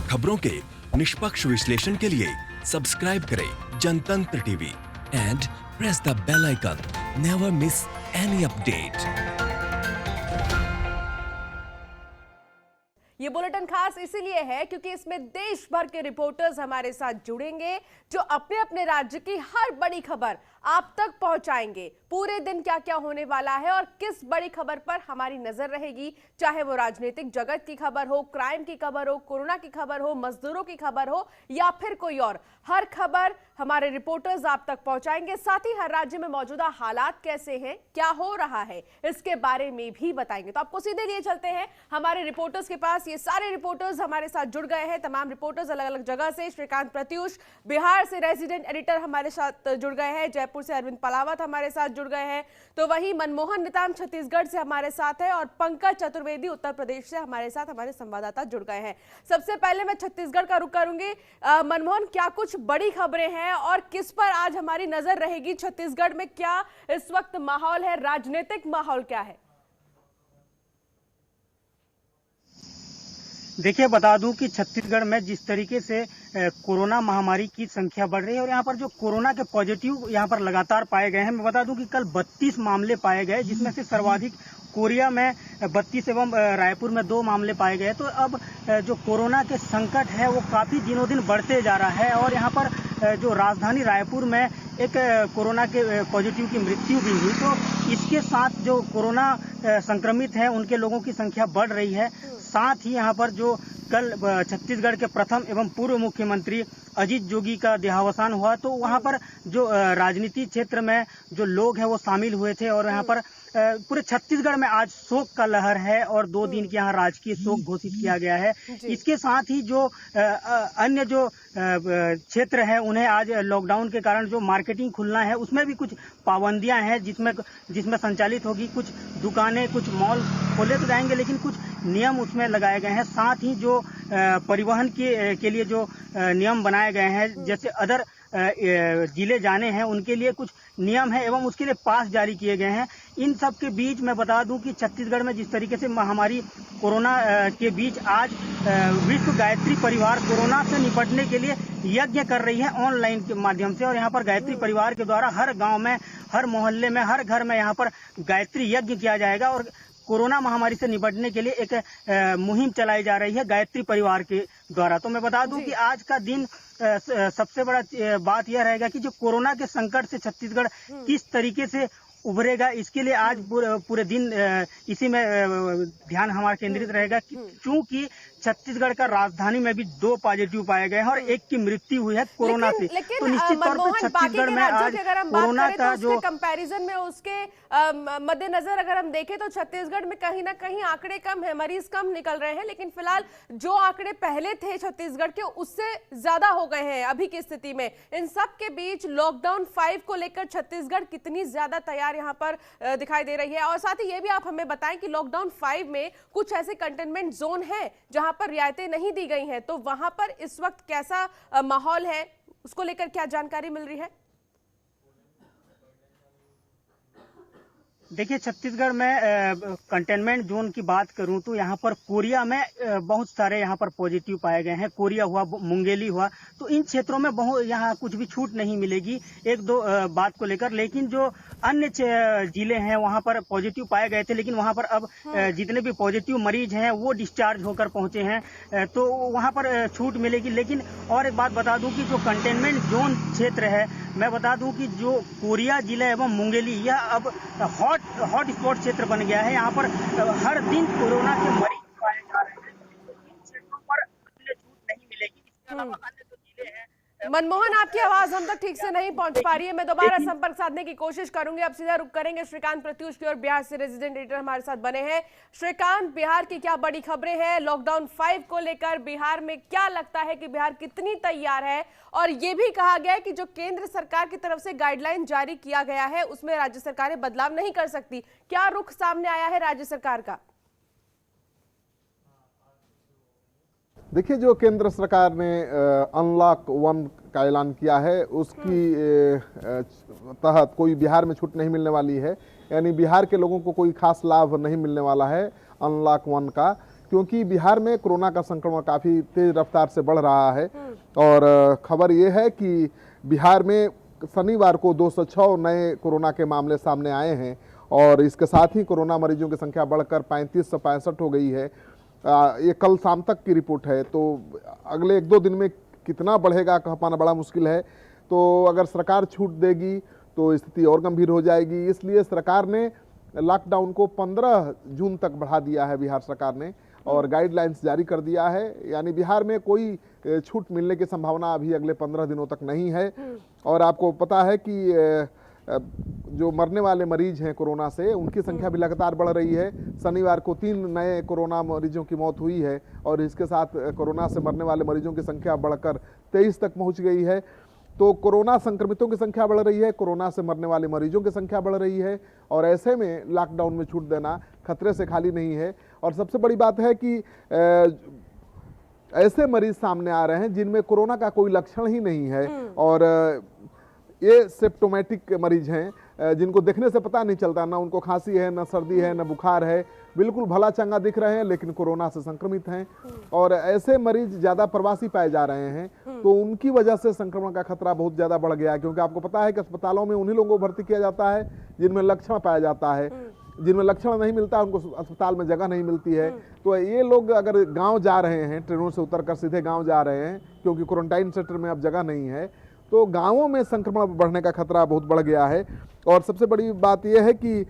खबरों के निष्पक्ष विश्लेषण के लिए सब्सक्राइब करें Jantantra TV and press the bell icon. Never miss any update. ये बुलेटिन खास इसीलिए है क्योंकि इसमें देश भर के रिपोर्टर्स हमारे साथ जुड़ेंगे जो अपने अपने राज्य की हर बड़ी खबर आप तक पहुंचाएंगे। पूरे दिन क्या क्या होने वाला है और किस बड़ी खबर पर हमारी नजर रहेगी, चाहे वो राजनीतिक जगत की खबर हो, क्राइम की खबर हो, कोरोना की खबर हो, मजदूरों की खबर हो या फिर कोई और, हर खबर हमारे रिपोर्टर्स आप तक पहुंचाएंगे। साथ ही हर राज्य में मौजूदा हालात कैसे हैं, क्या हो रहा है, इसके बारे में भी बताएंगे। तो आपको सीधे लिए चलते हैं हमारे रिपोर्टर्स के पास। ये सारे रिपोर्टर्स हमारे साथ जुड़ गए हैं, तमाम रिपोर्टर्स अलग अलग जगह से। श्रीकांत प्रत्युष बिहार से रेजिडेंट एडिटर हमारे साथ जुड़ गए हैं, जयपुर से अरविंद पलावत हमारे साथ जुड़ गए हैं, तो वहीं मनमोहन निताम छत्तीसगढ़ से हमारे साथ है और पंकज चतुर्वेदी उत्तर प्रदेश से हमारे साथ हमारे संवाददाता जुड़ गए हैं। सबसे पहले मैं छत्तीसगढ़ का रुख करूंगी। मनमोहन, क्या कुछ बड़ी खबरें हैं और किस पर आज हमारी नजर रहेगी? छत्तीसगढ़ में क्या इस वक्त माहौल है, राजनीतिक माहौल क्या है? देखिए, बता दूं कि छत्तीसगढ़ में जिस तरीके से कोरोना महामारी की संख्या बढ़ रही है और यहाँ पर जो कोरोना के पॉजिटिव यहाँ पर लगातार पाए गए हैं, मैं बता दूं कि कल 32 मामले पाए गए, जिसमें से सर्वाधिक कोरिया में 32 एवं रायपुर में 2 मामले पाए गए। तो अब जो कोरोना के संकट है वो काफी दिनों दिन बढ़ते जा रहा है और यहाँ पर जो राजधानी रायपुर में एक कोरोना के पॉजिटिव की मृत्यु भी हुई। तो इसके साथ जो कोरोना संक्रमित है उनके लोगों की संख्या बढ़ रही है। साथ ही यहाँ पर जो कल छत्तीसगढ़ के प्रथम एवं पूर्व मुख्यमंत्री अजीत जोगी का देहावसान हुआ, तो वहाँ पर जो राजनीति क्षेत्र में जो लोग हैं वो शामिल हुए थे और यहाँ पर पूरे छत्तीसगढ़ में आज शोक का लहर है और 2 दिन के यहाँ राजकीय शोक घोषित किया गया है। इसके साथ ही जो अन्य जो क्षेत्र है उन्हें आज लॉकडाउन के कारण जो मार्केटिंग खुलना है उसमें भी कुछ पाबंदियां हैं, जिसमें संचालित होगी। कुछ दुकानें, कुछ मॉल खोले तो जाएंगे लेकिन कुछ नियम उसमें लगाए गए हैं। साथ ही जो परिवहन के लिए जो नियम बनाए गए हैं, जैसे अदर जिले जाने हैं उनके लिए कुछ नियम है एवं उसके लिए पास जारी किए गए हैं। इन सब के बीच मैं बता दूं कि छत्तीसगढ़ में जिस तरीके से महामारी कोरोना के बीच आज विश्व गायत्री परिवार कोरोना से निपटने के लिए यज्ञ कर रही है ऑनलाइन के माध्यम से। और यहाँ पर गायत्री परिवार के द्वारा हर गांव में, हर मोहल्ले में, हर घर में यहाँ पर गायत्री यज्ञ किया जाएगा और कोरोना महामारी से निपटने के लिए एक मुहिम चलाई जा रही है गायत्री परिवार के द्वारा। तो मैं बता दूं कि आज का दिन सबसे बड़ा बात यह रहेगा कि जो कोरोना के संकट से छत्तीसगढ़ किस तरीके से उभरेगा, इसके लिए आज पूरे दिन इसी में ध्यान हमारा केंद्रित रहेगा। क्योंकि छत्तीसगढ़ का राजधानी में भी 2 पॉजिटिव पाए गए हैं और 1 की मृत्यु हुई है कोरोना से। तो निश्चित तौर पर छत्तीसगढ़ में आज कोरोना का जो कंपैरिजन में उसके मद्देनजर अगर हम देखें तो छत्तीसगढ़ में कहीं ना कहीं आंकड़े कम है, मरीज कम निकल रहे हैं, लेकिन फिलहाल जो आंकड़े पहले थे छत्तीसगढ़ के उससे ज्यादा हो गए हैं अभी की स्थिति में। इन सब के बीच लॉकडाउन 5 को लेकर छत्तीसगढ़ कितनी ज्यादा तैयार यहाँ पर दिखाई दे रही है? और साथ ही ये भी आप हमें बताएं कि लॉकडाउन 5 में कुछ ऐसे कंटेनमेंट जोन है जहां पर रियायतें नहीं दी गई हैं, तो वहां पर इस वक्त कैसा माहौल है, उसको लेकर क्या जानकारी मिल रही है? देखिए, छत्तीसगढ़ में कंटेनमेंट जोन की बात करूं तो यहाँ पर कोरिया में बहुत सारे यहाँ पर पॉजिटिव पाए गए हैं। कोरिया हुआ, मुंगेली हुआ, तो इन क्षेत्रों में बहुत यहाँ कुछ भी छूट नहीं मिलेगी 1-2 बात को लेकर। लेकिन जो अन्य जिले हैं वहाँ पर पॉजिटिव पाए गए थे, लेकिन वहाँ पर अब जितने भी पॉजिटिव मरीज हैं वो डिस्चार्ज होकर पहुंचे हैं, तो वहाँ पर छूट मिलेगी। लेकिन और एक बात बता दूं कि जो कंटेनमेंट जोन क्षेत्र है, मैं बता दूं कि जो कोरिया जिला एवं मुंगेली, यह अब हॉट स्पॉट क्षेत्र बन गया है। यहाँ पर हर दिन कोरोना के मरीज पाए जा रहे हैं, इन क्षेत्रों पर छूट नहीं मिलेगी। इसके अलावा अन्य जो जिले हैं। मनमोहन, आपकी आवाज हम तक ठीक से नहीं पहुंच पा रही है, मैं दोबारा संपर्क साधने की कोशिश करूंगी। अब सीधा रुक करेंगे श्रीकांत प्रत्युष की और बिहार से रेजिडेंट एडिटर हमारे साथ बने हैं। श्रीकांत, बिहार की क्या बड़ी खबरें हैं? लॉकडाउन 5 को लेकर बिहार में क्या लगता है कि बिहार कितनी तैयार है? और ये भी कहा गया है कि जो केंद्र सरकार की तरफ से गाइडलाइन जारी किया गया है उसमें राज्य सरकारें बदलाव नहीं कर सकती, क्या रुख सामने आया है राज्य सरकार का? देखिए, जो केंद्र सरकार ने अनलॉक 1 का ऐलान किया है उसकी तहत कोई बिहार में छूट नहीं मिलने वाली है। यानी बिहार के लोगों को कोई खास लाभ नहीं मिलने वाला है अनलॉक 1 का, क्योंकि बिहार में कोरोना का संक्रमण काफ़ी तेज रफ्तार से बढ़ रहा है। और खबर ये है कि बिहार में शनिवार को 206 नए कोरोना के मामले सामने आए हैं और इसके साथ ही कोरोना मरीजों की संख्या बढ़कर 3565 हो गई है। ये कल शाम तक की रिपोर्ट है, तो अगले 1-2 दिन में कितना बढ़ेगा कह पाना बड़ा मुश्किल है। तो अगर सरकार छूट देगी तो स्थिति और गंभीर हो जाएगी। इसलिए सरकार ने लॉकडाउन को 15 जून तक बढ़ा दिया है बिहार सरकार ने, और गाइडलाइंस जारी कर दिया है। यानी बिहार में कोई छूट मिलने की संभावना अभी अगले 15 दिनों तक नहीं है। और आपको पता है कि जो मरने वाले मरीज हैं कोरोना से, उनकी संख्या भी लगातार बढ़ रही है। शनिवार को 3 नए कोरोना मरीजों की मौत हुई है और इसके साथ कोरोना से मरने वाले मरीजों की संख्या बढ़कर 23 तक पहुंच गई है। तो कोरोना संक्रमितों की संख्या बढ़ रही है, कोरोना से मरने वाले मरीजों की संख्या बढ़ रही है, और ऐसे में लॉकडाउन में छूट देना खतरे से खाली नहीं है। और सबसे बड़ी बात है कि ऐसे मरीज सामने आ रहे हैं जिनमें कोरोना का कोई लक्षण ही नहीं है, और ये सिम्प्टोमेटिक मरीज हैं जिनको देखने से पता नहीं चलता, ना उनको खांसी है, ना सर्दी है, ना बुखार है, बिल्कुल भला चंगा दिख रहे हैं लेकिन कोरोना से संक्रमित हैं। और ऐसे मरीज ज़्यादा प्रवासी पाए जा रहे हैं, तो उनकी वजह से संक्रमण का खतरा बहुत ज़्यादा बढ़ गया है। क्योंकि आपको पता है कि अस्पतालों में उन्हीं लोगों को भर्ती किया जाता है जिनमें लक्षण पाया जाता है, जिनमें लक्षण नहीं मिलता उनको अस्पताल में जगह नहीं मिलती है। तो ये लोग अगर गाँव जा रहे हैं, ट्रेनों से उतर कर सीधे गाँव जा रहे हैं क्योंकि क्वारंटाइन सेंटर में अब जगह नहीं है, तो गांवों में संक्रमण बढ़ने का खतरा बहुत बढ़ गया है। और सबसे बड़ी बात यह है कि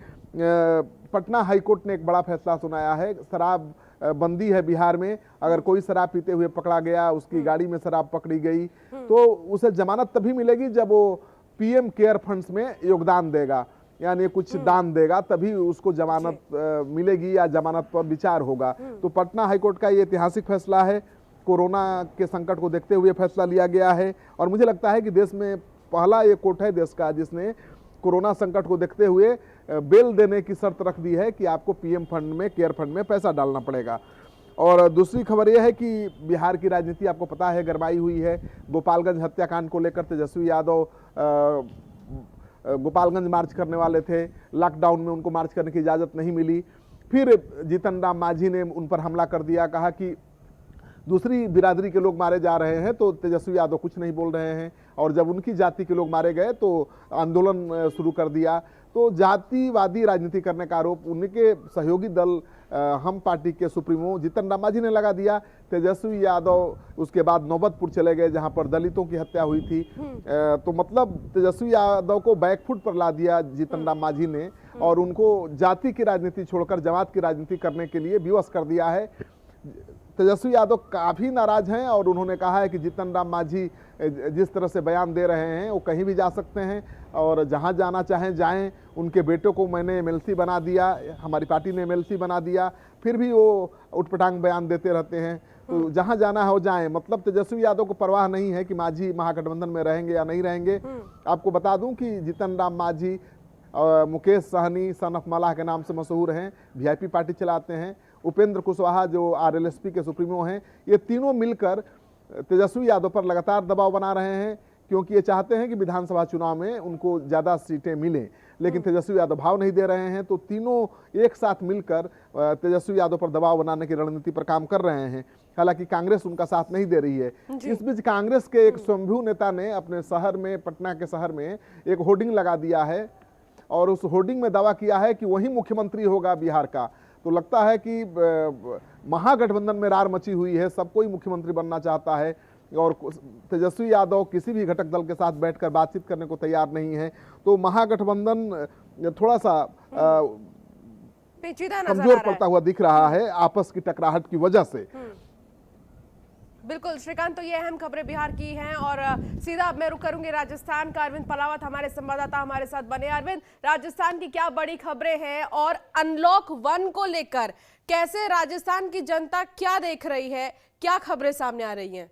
पटना हाईकोर्ट ने एक बड़ा फैसला सुनाया है। शराब बंदी है बिहार में, अगर कोई शराब पीते हुए पकड़ा गया, उसकी गाड़ी में शराब पकड़ी गई, तो उसे जमानत तभी मिलेगी जब वो पीएम केयर फंड्स में योगदान देगा, यानी कुछ दान देगा, तभी उसको जमानत मिलेगी या जमानत पर विचार होगा। तो पटना हाईकोर्ट का ये ऐतिहासिक फैसला है, कोरोना के संकट को देखते हुए फैसला लिया गया है। और मुझे लगता है कि देश में पहला ये कोर्ट है देश का जिसने कोरोना संकट को देखते हुए बेल देने की शर्त रख दी है कि आपको पीएम फंड में, केयर फंड में पैसा डालना पड़ेगा। और दूसरी खबर यह है कि बिहार की राजनीति आपको पता है गरमाई हुई है। गोपालगंज हत्याकांड को लेकर तेजस्वी यादव गोपालगंज मार्च करने वाले थे, लॉकडाउन में उनको मार्च करने की इजाज़त नहीं मिली। फिर जीतन राम मांझी ने उन पर हमला कर दिया, कहा कि दूसरी बिरादरी के लोग मारे जा रहे हैं तो तेजस्वी यादव कुछ नहीं बोल रहे हैं, और जब उनकी जाति के लोग मारे गए तो आंदोलन शुरू कर दिया। तो जातिवादी राजनीति करने का आरोप उनके सहयोगी दल हम पार्टी के सुप्रीमो जीतन राम मांझी ने लगा दिया। तेजस्वी यादव उसके बाद नौबतपुर चले गए जहां पर दलितों की हत्या हुई थी। तो मतलब तेजस्वी यादव को बैकफुट पर ला दिया जीतन राम मांझी ने, और उनको जाति की राजनीति छोड़कर जमात की राजनीति करने के लिए विवश कर दिया है। तेजस्वी यादव काफ़ी नाराज हैं और उन्होंने कहा है कि जीतन राम मांझी जिस तरह से बयान दे रहे हैं वो कहीं भी जा सकते हैं और जहां जाना चाहें जाएं। उनके बेटों को मैंने एमएलसी बना दिया, हमारी पार्टी ने एमएलसी बना दिया, फिर भी वो उठपटांग बयान देते रहते हैं। तो जहां जाना हो जाएं। मतलब तेजस्वी यादव को परवाह नहीं है कि मांझी महागठबंधन में रहेंगे या नहीं रहेंगे। आपको बता दूं कि जीतन राम मांझी मुकेश सहनी सन ऑफ मलाह के नाम से मशहूर हैं, वीआईपी पार्टी चलाते हैं। उपेंद्र कुशवाहा जो आरएलएसपी के सुप्रीमो हैं, ये तीनों मिलकर तेजस्वी यादव पर लगातार दबाव बना रहे हैं, क्योंकि ये चाहते हैं कि विधानसभा चुनाव में उनको ज़्यादा सीटें मिलें, लेकिन तेजस्वी यादव भाव नहीं दे रहे हैं। तो तीनों एक साथ मिलकर तेजस्वी यादव पर दबाव बनाने की रणनीति पर काम कर रहे हैं। हालांकि कांग्रेस उनका साथ नहीं दे रही है। इस बीच कांग्रेस के एक स्वयंभू नेता ने अपने शहर में, पटना के शहर में एक होर्डिंग लगा दिया है और उस होर्डिंग में दावा किया है कि वही मुख्यमंत्री होगा बिहार का। तो लगता है कि महागठबंधन में रार मची हुई है, सब कोई मुख्यमंत्री बनना चाहता है और तेजस्वी यादव किसी भी घटक दल के साथ बैठकर बातचीत करने को तैयार नहीं है। तो महागठबंधन थोड़ा सा कमजोर पड़ता हुआ दिख रहा है आपस की टकराहट की वजह से। बिल्कुल श्रीकांत, तो ये अहम खबरें बिहार की हैं और सीधा अब मैं रुक करूंगी राजस्थान का। अरविंद पलावत हमारे संवाददाता हमारे साथ बने। अरविंद, राजस्थान की क्या बड़ी खबरें हैं और अनलॉक 1 को लेकर कैसे राजस्थान की जनता क्या देख रही है, क्या खबरें सामने आ रही हैं?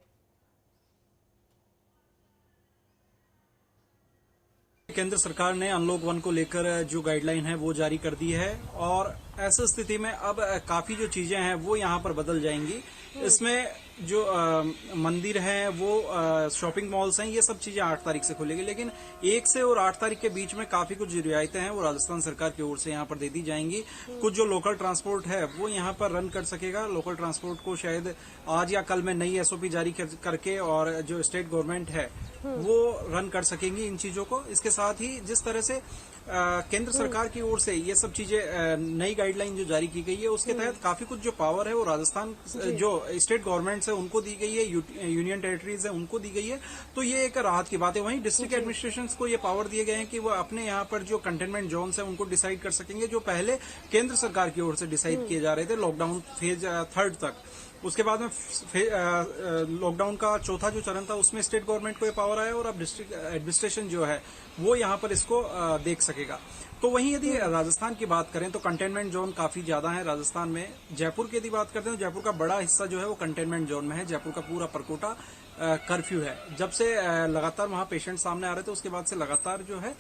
केंद्र सरकार ने अनलॉक 1 को लेकर जो गाइडलाइन है वो जारी कर दी है और ऐसी स्थिति में अब काफी जो चीजें हैं वो यहाँ पर बदल जाएंगी। इसमें जो मंदिर हैं, वो शॉपिंग मॉल्स हैं, ये सब चीजें 8 तारीख से खुलेगी। लेकिन 1 से और 8 तारीख के बीच में काफी कुछ रियायतें हैं वो राजस्थान सरकार की ओर से यहाँ पर दे दी जाएंगी। कुछ जो लोकल ट्रांसपोर्ट है वो यहाँ पर रन कर सकेगा। लोकल ट्रांसपोर्ट को शायद आज या कल में नई एसओपी जारी करके और जो स्टेट गवर्नमेंट है वो रन कर सकेंगी इन चीजों को। इसके साथ ही जिस तरह से केंद्र सरकार की ओर से ये सब चीजें नई गाइडलाइन जो जारी की गई है उसके तहत काफी कुछ जो पावर है वो राजस्थान जो स्टेट गवर्नमेंट्स है उनको दी गई है, यूनियन टेरिटरीज है उनको दी गई है। तो ये एक राहत की बात है। वहीं डिस्ट्रिक्ट एडमिनिस्ट्रेशन को ये पावर दिए गए हैं कि वो अपने यहाँ पर जो कंटेनमेंट जोन्स है उनको डिसाइड कर सकेंगे, जो पहले केंद्र सरकार की ओर से डिसाइड किए जा रहे थे लॉकडाउन फेज 3 तक। उसके बाद में लॉकडाउन का चौथा जो चरण था उसमें स्टेट गवर्नमेंट को ये पावर आया और अब डिस्ट्रिक्ट एडमिनिस्ट्रेशन जो है वो यहाँ पर इसको देख सकेगा। तो वहीं यदि राजस्थान की बात करें तो कंटेनमेंट जोन काफी ज्यादा है राजस्थान में। जयपुर की यदि बात करते हैं तो जयपुर का बड़ा हिस्सा जो है वो कंटेनमेंट जोन में है। जयपुर का पूरा परकोटा कर्फ्यू है। जब से लगातार वहां पेशेंट सामने आ रहे थे उसके बाद से लगातार जो है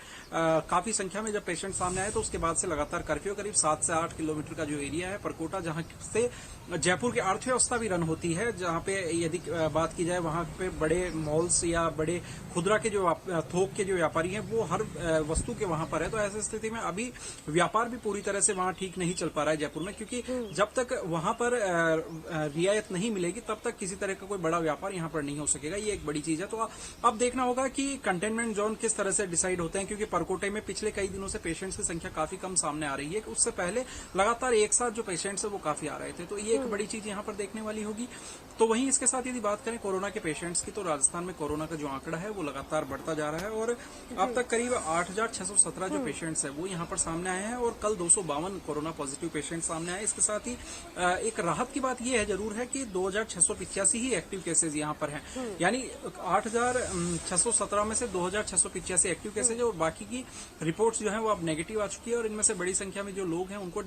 काफी संख्या में जब पेशेंट सामने आए तो उसके बाद से लगातार कर्फ्यू, करीब 7 से 8 किलोमीटर का जो एरिया है परकोटा, जहां से जयपुर की अर्थव्यवस्था भी रन होती है, जहां पे यदि बात की जाए वहां पे बड़े मॉल्स या बड़े खुदरा के जो थोक के जो व्यापारी हैं वो हर वस्तु के वहां पर है। तो ऐसी स्थिति में अभी व्यापार भी पूरी तरह से वहां ठीक नहीं चल पा रहा है जयपुर में, क्योंकि जब तक वहां पर रियायत नहीं मिलेगी तब तक किसी तरह का कोई बड़ा व्यापार यहां पर नहीं हो सकेगा। ये एक बड़ी चीज है। तो अब देखना होगा कि कंटेनमेंट जोन किस तरह से डिसाइड होते हैं, क्योंकि परकोटे में पिछले कई दिनों से पेशेंट्स की संख्या काफी कम सामने आ रही है। उससे पहले लगातार एक साथ जो पेशेंट्स है वो काफी आ रहे थे। तो ये एक बड़ी चीज यहाँ पर देखने वाली होगी। तो वहीं इसके साथ यदि बात करें कोरोना के पेशेंट्स की, तो राजस्थान में कोरोना का जो आंकड़ा है वो लगातार बढ़ता जा रहा है और अब तक करीब 8,617 जो पेशेंट्स है वो यहाँ पर सामने आए हैं और कल 252 कोरोना पॉजिटिव पेशेंट सामने आए। इसके साथ ही एक राहत की बात यह है जरूर है कि 2,685 ही एक्टिव केसेज यहाँ पर हैं। यानी 8,617 में से 2,685 एक्टिव केसेज है और बाकी की रिपोर्ट्स जो है वो अब नेगेटिव आ चुकी है। और इनमें से बड़ी संख्या में जो लोग हैं उनको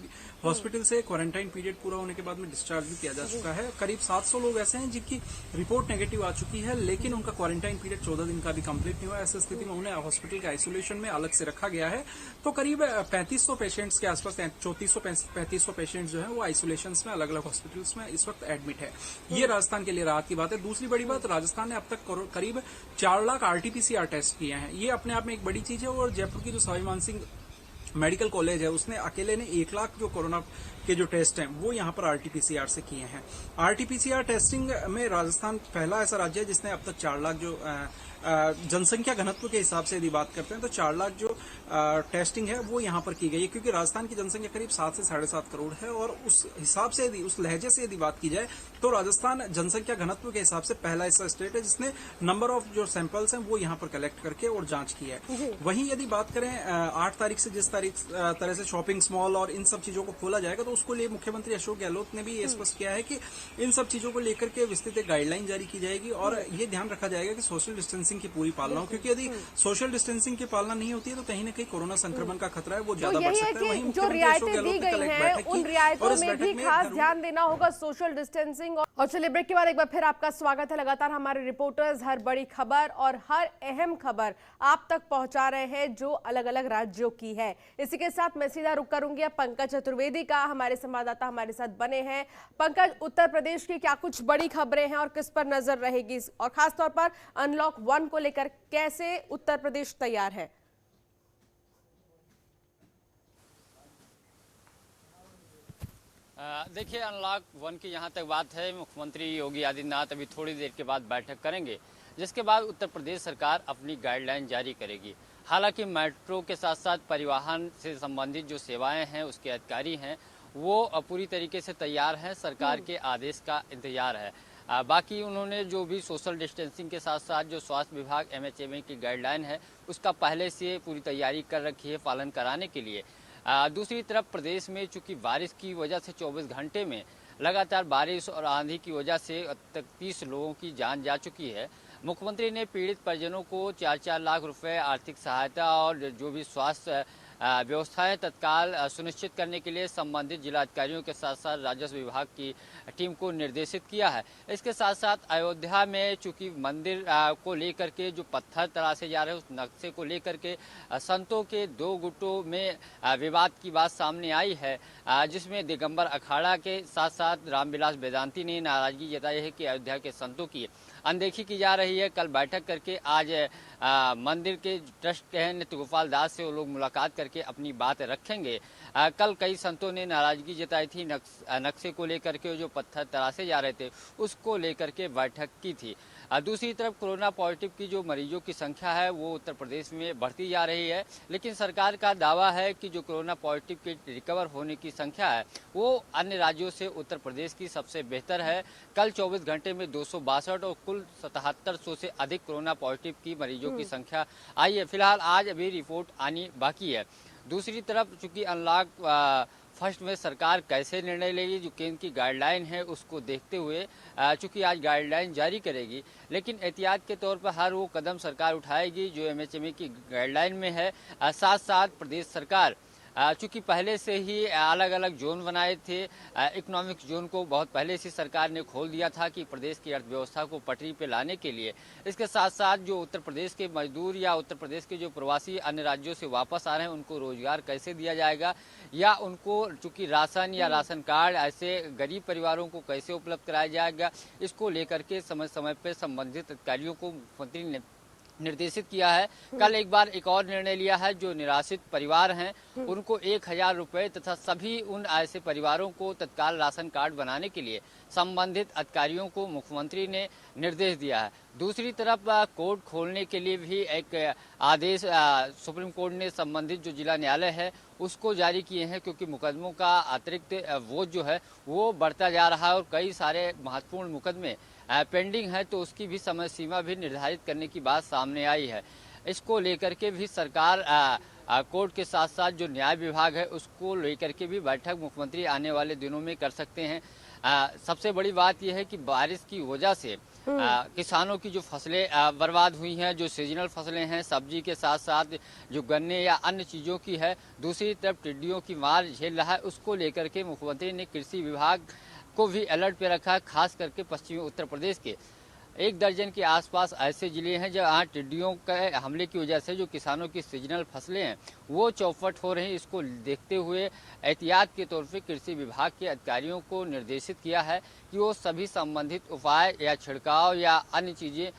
हॉस्पिटल से क्वारंटाइन पीरियड पूरा होने के बाद में डिस्चार्ज भी किया जा चुका है। करीब 700 लोग ऐसे हैं जिनकी रिपोर्ट नेगेटिव आ चुकी है, लेकिन उनका क्वारंटाइन पीरियड 14 दिन का भी कंप्लीट नहीं हुआ। ऐसी स्थिति में उन्हें हॉस्पिटल के आइसोलेशन में अलग से रखा गया है। तो करीब 3500 पेशेंट्स के आसपास 3400-3500 पेशेंट्स जो है वो आइसोलेशन में अलग अलग हॉस्पिटल्स में इस वक्त एडमिट है। ये राजस्थान के लिए राहत की बात है। दूसरी बड़ी बात, राजस्थान ने अब तक करीब 4 लाख आरटीपीसीआर टेस्ट किए हैं। ये अपने आप में एक बड़ी चीज है। और जयपुर की जो सवाई मानसिंह मेडिकल कॉलेज है उसने अकेले ने 1 लाख जो कोरोना के जो टेस्ट हैं वो यहाँ पर आरटीपीसीआर से किए हैं। आरटीपीसीआर टेस्टिंग में राजस्थान पहला ऐसा राज्य है जिसने अब तक 4 लाख जो जनसंख्या घनत्व के हिसाब से यदि बात करते हैं तो 4 लाख जो टेस्टिंग है वो यहाँ पर की गई है, क्योंकि राजस्थान की जनसंख्या करीब 7 से 7.5 करोड़ है। और उस हिसाब से यदि उस लहजे से यदि बात की जाए तो राजस्थान जनसंख्या घनत्व के हिसाब से पहला ऐसा स्टेट है जिसने नंबर ऑफ जो सैंपल्स हैं वो यहाँ पर कलेक्ट करके और जांच की है। वहीं यदि बात करें 8 तारीख से जिस तरह से शॉपिंग मॉल और इन सब चीजों को खोला जाएगा तो उसको लिए मुख्यमंत्री अशोक गहलोत ने भी ये स्पष्ट किया है कि इन सब चीजों को लेकर के विस्तृत एक गाइडलाइन जारी की जाएगी और ये ध्यान रखा जाएगा कि सोशल डिस्टेंसिंग की पूरी पालना हो, क्योंकि यदि सोशल डिस्टेंसिंग की पालना नहीं होती है तो कहीं न कहीं कोरोना संक्रमण का खतरा है वो ज्यादा बढ़ सकता है। वहीं जो रियायतें दी गई हैं उन रियायतों में भी खास ध्यान देना होगा, सोशल डिस्टेंसिंग। और चलिए ब्रेक के बाद एक बार फिर आपका स्वागत है। लगातार हमारे रिपोर्टर्स हर बड़ी खबर और हर अहम खबर आप तक पहुंचा रहे हैं जो अलग अलग राज्यों की है। इसी के साथ मैं सीधा रुक करूंगी अब पंकज चतुर्वेदी का, हमारे संवाददाता हमारे साथ बने हैं। पंकज, उत्तर प्रदेश की क्या कुछ बड़ी खबरें हैं और किस पर नजर रहेगी, और खासतौर पर अनलॉक 1 को लेकर कैसे उत्तर प्रदेश तैयार है? देखिए, अनलॉक 1 की यहाँ तक बात है, मुख्यमंत्री योगी आदित्यनाथ अभी थोड़ी देर के बाद बैठक करेंगे, जिसके बाद उत्तर प्रदेश सरकार अपनी गाइडलाइन जारी करेगी। हालांकि मेट्रो के साथ साथ परिवहन से संबंधित जो सेवाएं हैं उसके अधिकारी हैं वो पूरी तरीके से तैयार हैं, सरकार के आदेश का इंतजार है। बाकी उन्होंने जो भी सोशल डिस्टेंसिंग के साथ साथ जो स्वास्थ्य विभाग MHMA की गाइडलाइन है उसका पहले से पूरी तैयारी कर रखी है पालन कराने के लिए। दूसरी तरफ प्रदेश में चूंकि बारिश की वजह से 24 घंटे में लगातार बारिश और आंधी की वजह से अब तक 30 लोगों की जान जा चुकी है। मुख्यमंत्री ने पीड़ित परिजनों को 4-4 लाख रुपए आर्थिक सहायता और जो भी स्वास्थ्य व्यवस्थाएं तत्काल सुनिश्चित करने के लिए संबंधित जिलाधिकारियों के साथ साथ राजस्व विभाग की टीम को निर्देशित किया है। इसके साथ साथ अयोध्या में चूंकि मंदिर को लेकर के जो पत्थर तराशे जा रहे हैं उस नक्शे को लेकर के संतों के दो गुटों में विवाद की बात सामने आई है, जिसमें दिगंबर अखाड़ा के साथ साथ रामविलास वेदांती ने नाराजगी जताई है कि अयोध्या के संतों की अनदेखी की जा रही है। कल बैठक करके आज मंदिर के ट्रस्ट के हैं नित्य गोपाल दास से वो लोग मुलाकात करके अपनी बात रखेंगे। कल कई संतों ने नाराजगी जताई थी नक्शे को लेकर के, जो पत्थर तराशे जा रहे थे उसको लेकर के बैठक की थी। दूसरी तरफ कोरोना पॉजिटिव की जो मरीजों की संख्या है वो उत्तर प्रदेश में बढ़ती जा रही है, लेकिन सरकार का दावा है कि जो कोरोना पॉजिटिव के रिकवर होने की संख्या है वो अन्य राज्यों से उत्तर प्रदेश की सबसे बेहतर है। कल 24 घंटे में 262 और कुल 7700 से अधिक कोरोना पॉजिटिव की मरीजों की संख्या आई है। फिलहाल आज अभी रिपोर्ट आनी बाकी है। दूसरी तरफ चूंकि अनलॉक फर्स्ट में सरकार कैसे निर्णय लेगी, जो केंद्र की गाइडलाइन है उसको देखते हुए चूंकि आज गाइडलाइन जारी करेगी, लेकिन एहतियात के तौर पर हर वो कदम सरकार उठाएगी जो एमएचएमई की गाइडलाइन में है। साथ साथ प्रदेश सरकार चूंकि पहले से ही अलग अलग जोन बनाए थे, इकोनॉमिक जोन को बहुत पहले से सरकार ने खोल दिया था कि प्रदेश की अर्थव्यवस्था को पटरी पे लाने के लिए। इसके साथ साथ जो उत्तर प्रदेश के मजदूर या उत्तर प्रदेश के जो प्रवासी अन्य राज्यों से वापस आ रहे हैं उनको रोजगार कैसे दिया जाएगा, या उनको चूंकि राशन या राशन कार्ड ऐसे गरीब परिवारों को कैसे उपलब्ध कराया जाएगा, इसको लेकर के समय समय पर संबंधित अधिकारियों को मुख्यमंत्री ने निर्देशित किया है। कल एक बार एक और निर्णय लिया है, जो निराश्रित परिवार हैं उनको 1000 रुपये तथा सभी उन ऐसे परिवारों को तत्काल राशन कार्ड बनाने के लिए संबंधित अधिकारियों को मुख्यमंत्री ने निर्देश दिया है। दूसरी तरफ कोर्ट खोलने के लिए भी एक आदेश सुप्रीम कोर्ट ने संबंधित जो जिला न्यायालय है उसको जारी किए हैं, क्योंकि मुकदमों का अतिरिक्त बोझ जो है वो बढ़ता जा रहा है और कई सारे महत्वपूर्ण मुकदमे पेंडिंग है, तो उसकी भी समय सीमा भी निर्धारित करने की बात सामने आई है। इसको लेकर के भी सरकार कोर्ट के साथ साथ जो न्याय विभाग है उसको लेकर के भी बैठक मुख्यमंत्री आने वाले दिनों में कर सकते हैं। सबसे बड़ी बात यह है कि बारिश की वजह से किसानों की जो फसलें बर्बाद हुई हैं, जो सीजनल फसलें हैं सब्जी के साथ साथ जो गन्ने या अन्य चीज़ों की है, दूसरी तरफ टिड्डियों की मार झेल रहा है, उसको लेकर के मुख्यमंत्री ने कृषि विभाग को भी अलर्ट पे रखा है। खास करके पश्चिमी उत्तर प्रदेश के 1 दर्जन के आसपास ऐसे जिले हैं जहाँ टिड्डियों के हमले की वजह से जो किसानों की सीजनल फसलें हैं वो चौपट हो रही हैं। इसको देखते हुए एहतियात के तौर पे कृषि विभाग के अधिकारियों को निर्देशित किया है कि वो सभी संबंधित उपाय या छिड़काव या अन्य चीज़ें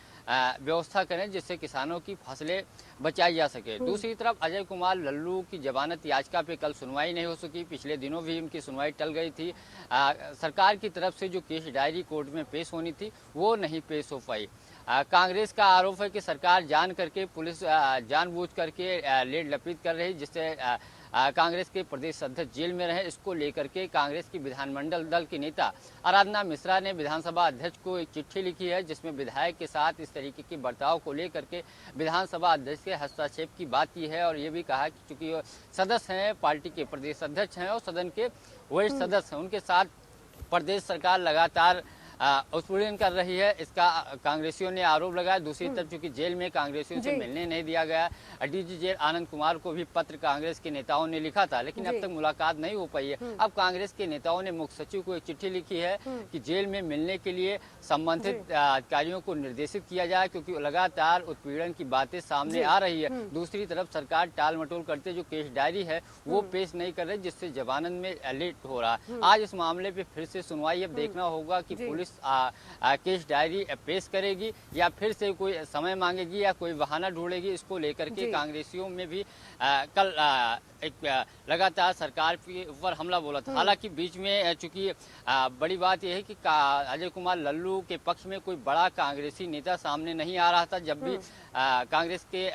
व्यवस्था करें जिससे किसानों की फसलें बचाई जा सके। दूसरी तरफ अजय कुमार लल्लू की जमानत याचिका पे कल सुनवाई नहीं हो सकी। पिछले दिनों भी उनकी सुनवाई टल गई थी। सरकार की तरफ से जो केस डायरी कोर्ट में पेश होनी थी वो नहीं पेश हो पाई। कांग्रेस का आरोप है कि सरकार जान करके पुलिस जानबूझ करके लेड लपेट कर रही, जिससे कांग्रेस के प्रदेश अध्यक्ष जेल में रहे। इसको लेकर के कांग्रेस की विधानमंडल दल की नेता आराधना मिश्रा ने विधानसभा अध्यक्ष को एक चिट्ठी लिखी है, जिसमें विधायक के साथ इस तरीके के बर्ताव को लेकर के विधानसभा अध्यक्ष के हस्तक्षेप की बात की है, और ये भी कहा कि चूंकि सदस्य हैं, पार्टी के प्रदेश अध्यक्ष हैं और सदन के वरिष्ठ सदस्य हैं, उनके साथ प्रदेश सरकार लगातार उत्पीड़न कर रही है, इसका कांग्रेसियों ने आरोप लगाया। दूसरी तरफ चूंकि जेल में कांग्रेसियों से मिलने नहीं दिया गया, डीजी जेल आनंद कुमार को भी पत्र कांग्रेस के नेताओं ने लिखा था, लेकिन अब तक मुलाकात नहीं हो पाई है। अब कांग्रेस के नेताओं ने मुख्य सचिव को एक चिट्ठी लिखी है कि जेल में मिलने के लिए संबंधित अधिकारियों को निर्देशित किया जाए, क्योंकि लगातार उत्पीड़न की बातें सामने आ रही है। दूसरी तरफ सरकार टाल मटोल करते जो केस डायरी है वो पेश नहीं कर रही, जिससे जमानत में लेट हो रहा है। आज इस मामले पे फिर से सुनवाई अब देखना होगा कि पुलिस केस डायरी पेश करेगी या फिर से कोई समय मांगेगी या कोई बहाना ढूंढेगी। इसको लेकर के कांग्रेसियों में भी कल एक लगातार सरकार के ऊपर हमला बोला था। हालांकि बीच में चूंकि बड़ी बात यह है कि अजय कुमार लल्लू के पक्ष में कोई बड़ा कांग्रेसी नेता सामने नहीं आ रहा था। जब भी कांग्रेस के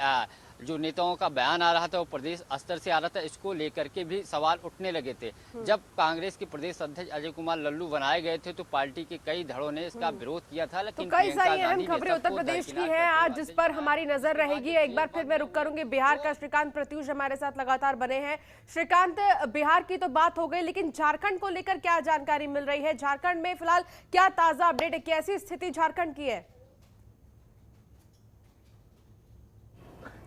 जो नेताओं का बयान आ रहा था वो प्रदेश स्तर से आ रहा था, इसको लेकर के भी सवाल उठने लगे थे। जब कांग्रेस के प्रदेश अध्यक्ष अजय कुमार लल्लू बनाए गए थे तो पार्टी के कई धड़ों ने इसका विरोध किया था, लेकिन तो कई सारी अहम खबरें उत्तर प्रदेश की हैं आज, जिस पर हमारी नजर रहेगी। एक बार फिर मैं रुक करूंगी बिहार का। श्रीकांत प्रत्यूष हमारे साथ लगातार बने हैं। श्रीकांत, बिहार की तो बात हो गई, लेकिन झारखंड को लेकर क्या जानकारी मिल रही है? झारखंड में फिलहाल क्या ताजा अपडेट है? कैसी स्थिति झारखंड की है?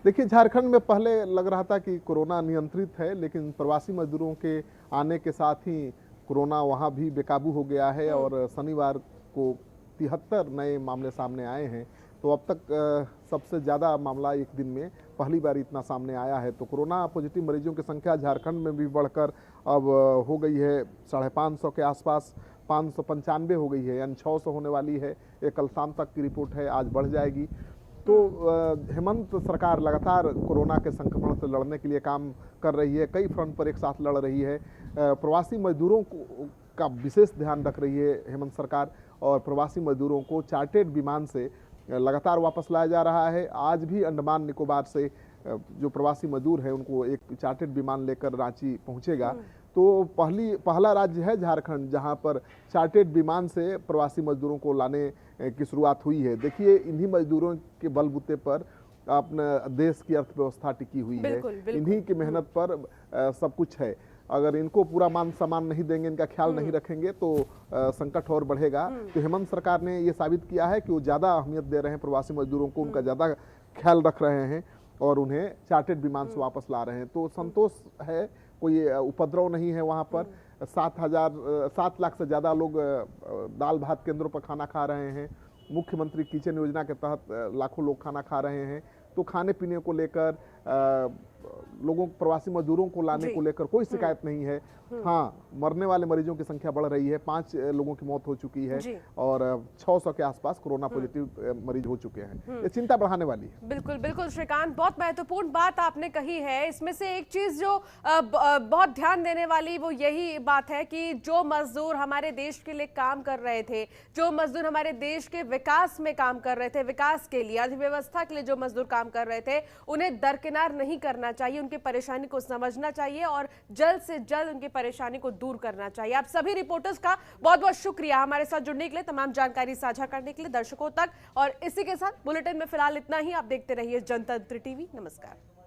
देखिए, झारखंड में पहले लग रहा था कि कोरोना नियंत्रित है, लेकिन प्रवासी मजदूरों के आने के साथ ही कोरोना वहाँ भी बेकाबू हो गया है और शनिवार को 73 नए मामले सामने आए हैं। तो अब तक सबसे ज़्यादा मामला एक दिन में पहली बार इतना सामने आया है। तो कोरोना पॉजिटिव मरीजों की संख्या झारखंड में भी बढ़कर अब हो गई है 550 के आसपास, 595 हो गई है, यानी 600 होने वाली है। ये कल शाम तक की रिपोर्ट है, आज बढ़ जाएगी। तो हेमंत सरकार लगातार कोरोना के संक्रमण से लड़ने के लिए काम कर रही है, कई फ्रंट पर एक साथ लड़ रही है। प्रवासी मजदूरों का विशेष ध्यान रख रही है हेमंत सरकार, और प्रवासी मजदूरों को चार्टेड विमान से लगातार वापस लाया जा रहा है। आज भी अंडमान निकोबार से जो प्रवासी मजदूर हैं उनको एक चार्टेड विमान लेकर रांची पहुंचेगा। तो पहला राज्य है झारखंड जहां पर चार्टेड विमान से प्रवासी मजदूरों को लाने की शुरुआत हुई है। देखिए, इन्हीं मजदूरों के बलबूते पर अपने देश की अर्थव्यवस्था टिकी हुई है, इन्हीं की मेहनत पर सब कुछ है। अगर इनको पूरा मान सम्मान नहीं देंगे, इनका ख्याल नहीं रखेंगे तो संकट और बढ़ेगा। तो हेमंत सरकार ने ये साबित किया है कि वो ज़्यादा अहमियत दे रहे हैं प्रवासी मजदूरों को, उनका ज़्यादा ख्याल रख रहे हैं और उन्हें चार्टेड विमान से वापस ला रहे हैं। तो संतोष है, कोई उपद्रव नहीं है वहाँ पर। 7 लाख से ज़्यादा लोग दाल भात केंद्रों पर खाना खा रहे हैं। मुख्यमंत्री किचन योजना के तहत लाखों लोग खाना खा रहे हैं। तो खाने पीने को लेकर लोगों प्रवासी मजदूरों को लाने को लेकर कोई शिकायत नहीं है। हाँ, मरने वाले मरीजों की संख्या बढ़ रही है, 5 लोगों की मौत हो चुकी है और 600 के आसपास कोरोना पॉजिटिव मरीज हो चुके हैं। ये चिंता बढ़ाने वाली है। बिल्कुल बिल्कुल श्रीकांत, बहुत महत्वपूर्ण बात आपने कही है। इसमें से एक चीज जो बहुत ध्यान देने वाली वो यही बात है कि जो मजदूर हमारे देश के लिए काम कर रहे थे, जो मजदूर हमारे देश के विकास में काम कर रहे थे, विकास के लिए, अर्थव्यवस्था के लिए जो मजदूर काम कर रहे थे, उन्हें दरकिनार नहीं करना चाहिए। उनकी परेशानी को समझना चाहिए और जल्द से जल्द उनकी परेशानी को दूर करना चाहिए। आप सभी रिपोर्टर्स का बहुत बहुत शुक्रिया हमारे साथ जुड़ने के लिए, तमाम जानकारी साझा करने के लिए दर्शकों तक। और इसी के साथ बुलेटिन में फिलहाल इतना ही। आप देखते रहिए जनतंत्र टीवी। नमस्कार।